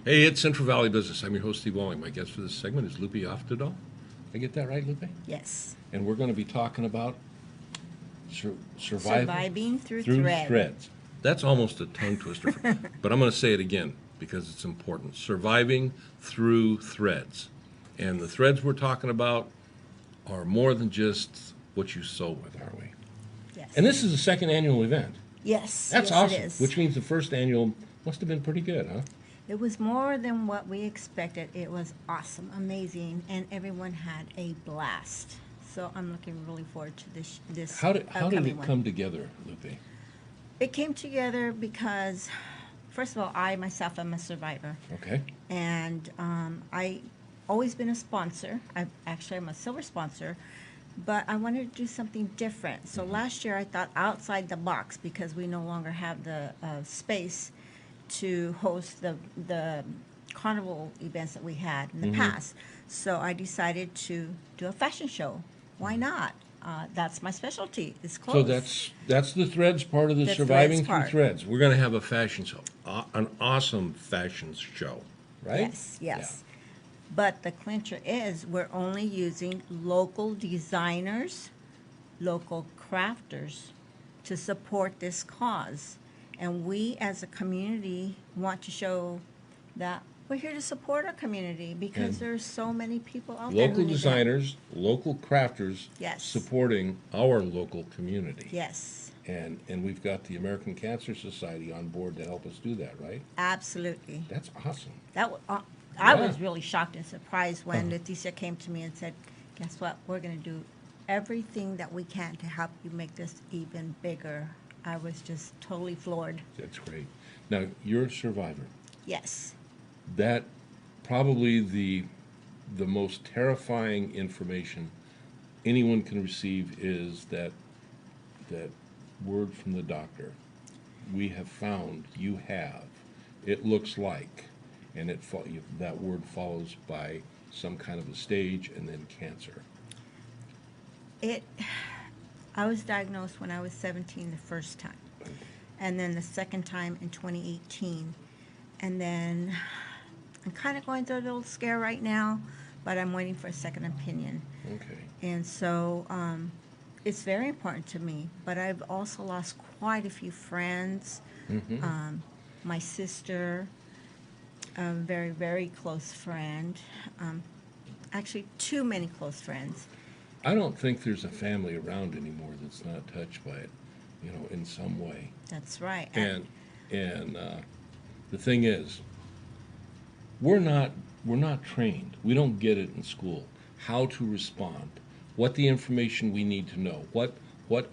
Hey, it's Central Valley Business. I'm your host, Steve Walling. My guest for this segment is Lupe Oftedal. I get that right, Lupe? Yes. And we're going to be talking about survival Surviving through threads. That's almost a tongue twister, but I'm going to say it again because it's important. Surviving through threads. And the threads we're talking about are more than just what you sew with, aren't we? Yes. And this is the second annual event. Yes. That's yes, awesome, It is. which means the first annual must have been pretty good, huh? It was more than what we expected. It was awesome, amazing, and everyone had a blast. So I'm looking really forward to this How did upcoming it one. come together, Lupe? It came together because, first of all, I myself am a survivor, Okay. and I always been a sponsor. I'm a silver sponsor, but I wanted to do something different. So last year I thought outside the box because we no longer have the space to host the carnival events that we had in the past. So I decided to do a fashion show. Why not? That's my specialty. It's So clothes. that's the threads part of the The surviving threads through part. threads. We're going to have a fashion show, an awesome fashion show, right? Yes, yes. But the clincher is we're only using local designers, local crafters to support this cause. And we as a community want to show that we're here to support our community because And there's so many people out there who Local need designers, local crafters, Yes. supporting our local community. that. Yes, And we've got the American Cancer Society on board to help us do that, right? absolutely. That's awesome. I Yeah. was really shocked and surprised when Leticia came to me and said, guess what, we're going to do everything that we can to help you make this even bigger. I was just totally floored. That's great. Now, you're a survivor. Yes. That probably the most terrifying information anyone can receive is that word from the doctor. We have found you have. It looks like, and that word follows by some kind of a stage and then cancer. I was diagnosed when I was 17 the first time, and then the second time in 2018. And then I'm kind of going through a little scare right now, but I'm waiting for a second opinion. Okay. And so it's very important to me. But I've also lost quite a few friends. My sister, a very, very close friend. Actually, too many close friends. I don't think there's a family around anymore that's not touched by it, in some way. That's right. And the thing is, we're not trained. We don't get it in school how to respond, what the information we need to know, what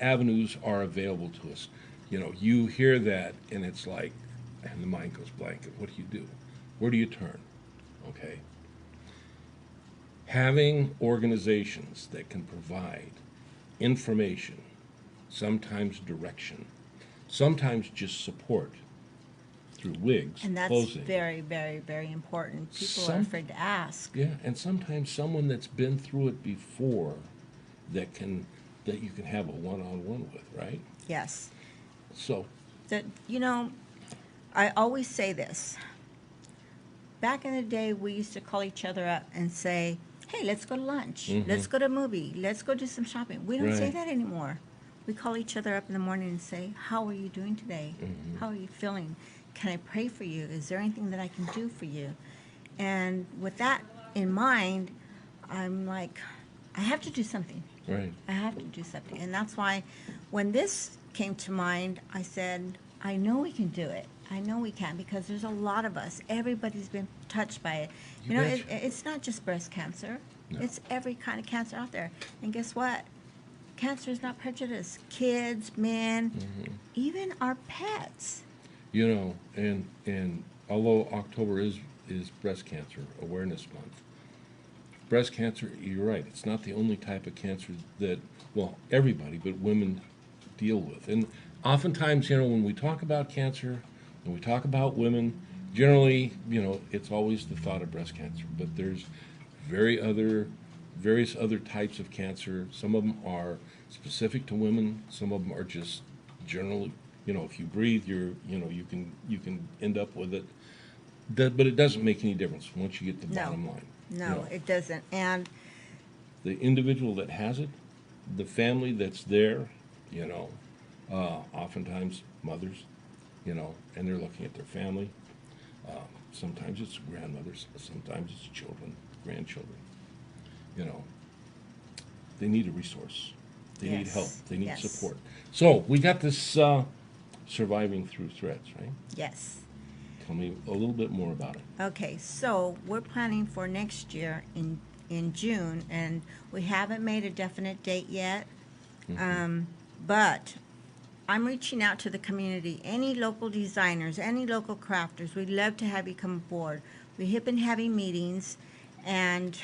avenues are available to us. You hear that and it's like, and the mind goes blank. What do? Where do you turn? Okay. Having organizations that can provide information, sometimes direction, sometimes just support through wigs, And that's clothing. very, very, very important. People are Some- afraid to ask. Yeah, and sometimes someone that's been through it before that you can have a one-on-one with, right? Yes. So, That I always say this. Back in the day, we used to call each other up and say, "Hey, let's go to lunch. Let's go to a movie. Let's go do some shopping." We don't say Right. that anymore. We call each other up in the morning and say, "How are you doing today? How are you feeling? Can I pray for you? Is there anything that I can do for you?" And with that in mind, I'm like, I have to do something. right. I have to do something. And that's why when this came to mind, I said, I know we can do it. I know we can because there's a lot of us. Everybody's been touched by it. You You know, betcha. it's not just breast cancer. No. It's every kind of cancer out there. And guess what? Cancer is not prejudice. Kids, men, even our pets. And although October is Breast Cancer Awareness Month, breast cancer, you're right, it's not the only type of cancer that, well, everybody, but women deal with. And oftentimes, when we talk about cancer, when we talk about women, generally, it's always the thought of breast cancer. But there's various other types of cancer. Some of them are specific to women. Some of them are just general. If you breathe, you can end up with it. But it doesn't make any difference once you get the No. bottom line. No, it doesn't. And The individual that has it, the family that's there, oftentimes mothers, and they're looking at their family. Sometimes it's grandmothers, sometimes it's children, grandchildren. They need a resource. They need Yes, help. They need yes. support. So we got this surviving through threats, right? yes. Tell me a little bit more about it. Okay, so we're planning for next year in June, and we haven't made a definite date yet. But I'm reaching out to the community, any local designers, any local crafters. We'd love to have you come aboard. We have been having meetings, and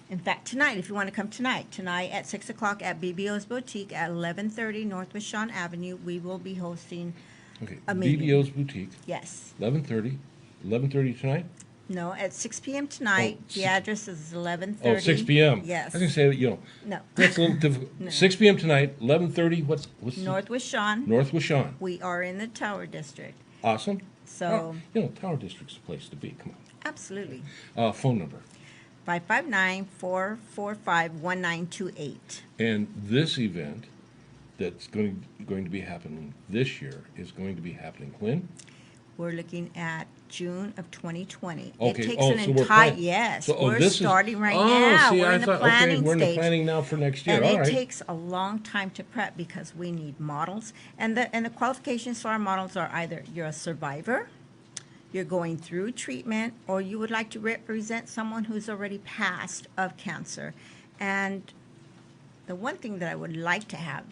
in fact, tonight, if you want to come tonight at 6 o'clock at BBO's Boutique at 1130 Northwest Shawn Avenue, we will be hosting Okay, a meeting. BBO's Boutique, Yes. 11:30. 11:30 tonight? No, at 6 p.m. tonight. Oh, The six- address is 1130. Oh, 6 p.m. Yes. I was going to say, No. that's a little difficult. 6 p.m. tonight, 11:30, what's the- Northwest Shawn. Northwest Shawn. We are in the Tower District. Awesome. So, Tower District's the place to be. Come absolutely. on. Phone number. 559-445-1928. And this event that's going to be happening this year is going to be happening when? We're looking at June of 2020. Okay. It takes Oh, an so we're entire, planning. yes, So, we're this is- starting right Oh, now. see, We're I in the thought, planning we're in the stage. planning now for next year. And All it right. takes a long time to prep because we need models. And the qualifications for our models are either you're a survivor, you're going through treatment, or you would like to represent someone who's already passed of cancer. And the one thing that I would like to have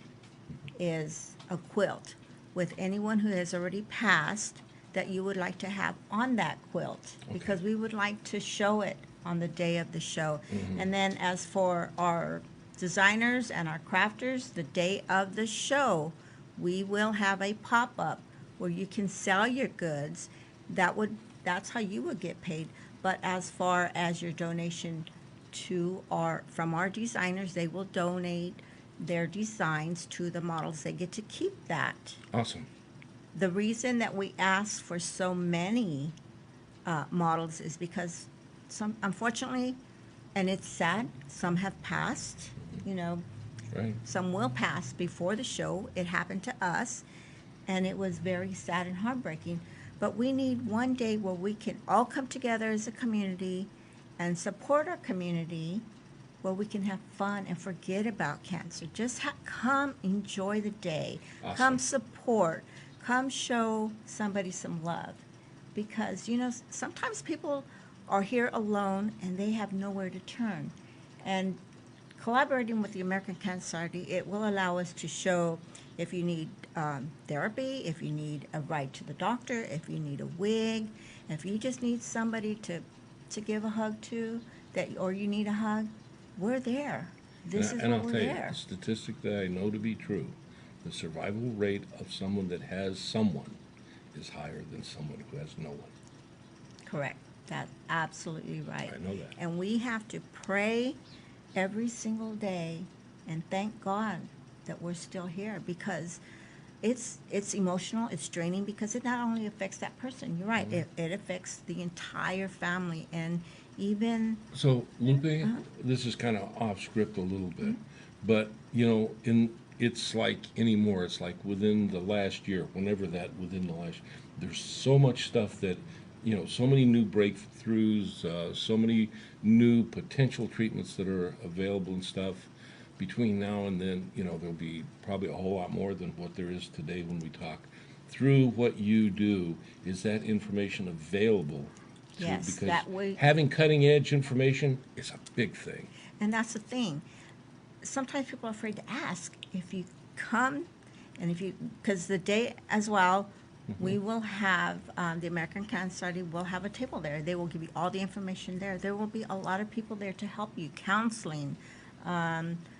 is a quilt with anyone who has already passed that you would like to have on that quilt, because we would like to show it on the day of the show. And then as for our designers and our crafters, the day of the show, we will have a pop-up where you can sell your goods. That's how you would get paid. But as far as your donation from our designers, they will donate their designs to the models. They get to keep that. Awesome. The reason that we ask for so many models is because unfortunately, and it's sad, some have passed, Right. some will pass before the show. It happened to us, and it was very sad and heartbreaking. But we need one day where we can all come together as a community and support our community, where we can have fun and forget about cancer. Just come enjoy the day. Awesome. Come support. Come show somebody some love. Because, sometimes people are here alone and they have nowhere to turn. And collaborating with the American Cancer Society, it will allow us to show if you need therapy, if you need a ride to the doctor, if you need a wig, if you just need somebody to give a hug to, or you need a hug, we're there. This is And what I'll we're tell you, there. the statistic that I know to be true, the survival rate of someone that has someone is higher than someone who has no one. Correct. That's absolutely right. I know that. And we have to pray every single day and thank God that we're still here, because it's emotional, it's draining, because it not only affects that person, you're right, it affects the entire family, and even... So, Lupe, this is kind of off script a little bit, but, it's like anymore, it's like within the last year, there's so much stuff that, so many new breakthroughs, so many new potential treatments that are available and stuff. Between now and then, there'll be probably a whole lot more than what there is today when we talk. Through what you do, is that information available? Yes, because that way... having cutting edge information is a big thing. And that's the thing. Sometimes people are afraid to ask. If you come, and because the day as well, we will have, the American Cancer Society will have a table there. They will give you all the information there. There will be a lot of people there to help you, counseling.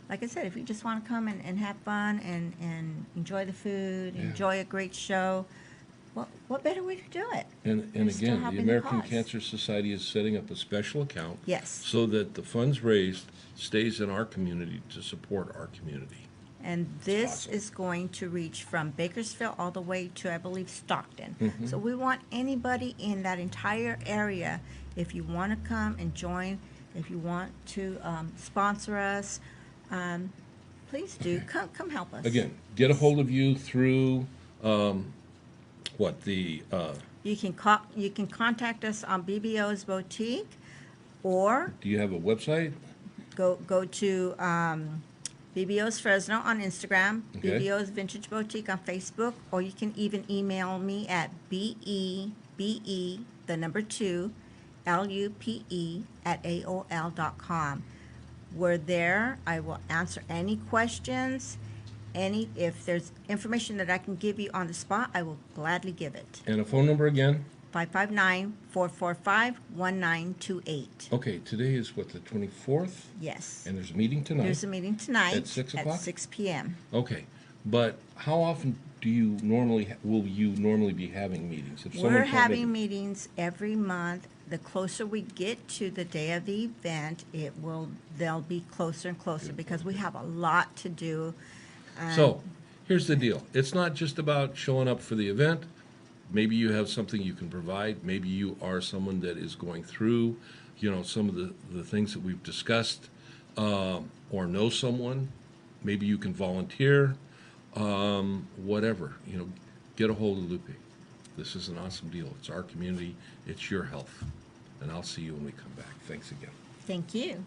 Like I said, if you just want to come and have fun and enjoy the food, enjoy a great show, what better way to do it? And still again, the helping the American cause. Cancer Society is setting up a special account Yes. so that the funds raised stays in our community to support our community. And this awesome. is going to reach from Bakersfield all the way to, I believe, Stockton. Mhm. So we want anybody in that entire area, if you want to come and join, if you want to sponsor us, please do. Okay. Come help us. Again, get a hold of you through, what, You can contact us on BBO's Boutique, or do you have a website? go to BBO's Fresno on Instagram, Okay. BBO's Vintage Boutique on Facebook, or you can even email me at BEBE, the number 2, LUPE at AOL.com. We're there. I will answer any questions. If there's information that I can give you on the spot, I will gladly give it. And a phone number again? 559-445-1928. Okay, today is what, the 24th? Yes. And there's a meeting tonight? There's a meeting tonight. At 6 o'clock? At 6 p.m. Okay, but how often will you normally be having meetings? If someone We're can't make having it- meetings every month. The closer we get to the day of the event, they'll be closer and closer because we have a lot to do. So, here's the deal. It's not just about showing up for the event. Maybe you have something you can provide. Maybe you are someone that is going through, some of the things that we've discussed, or know someone. Maybe you can volunteer, whatever. Get a hold of Lupe. This is an awesome deal. It's our community. It's your health. And I'll see you when we come back. Thanks again. Thank you.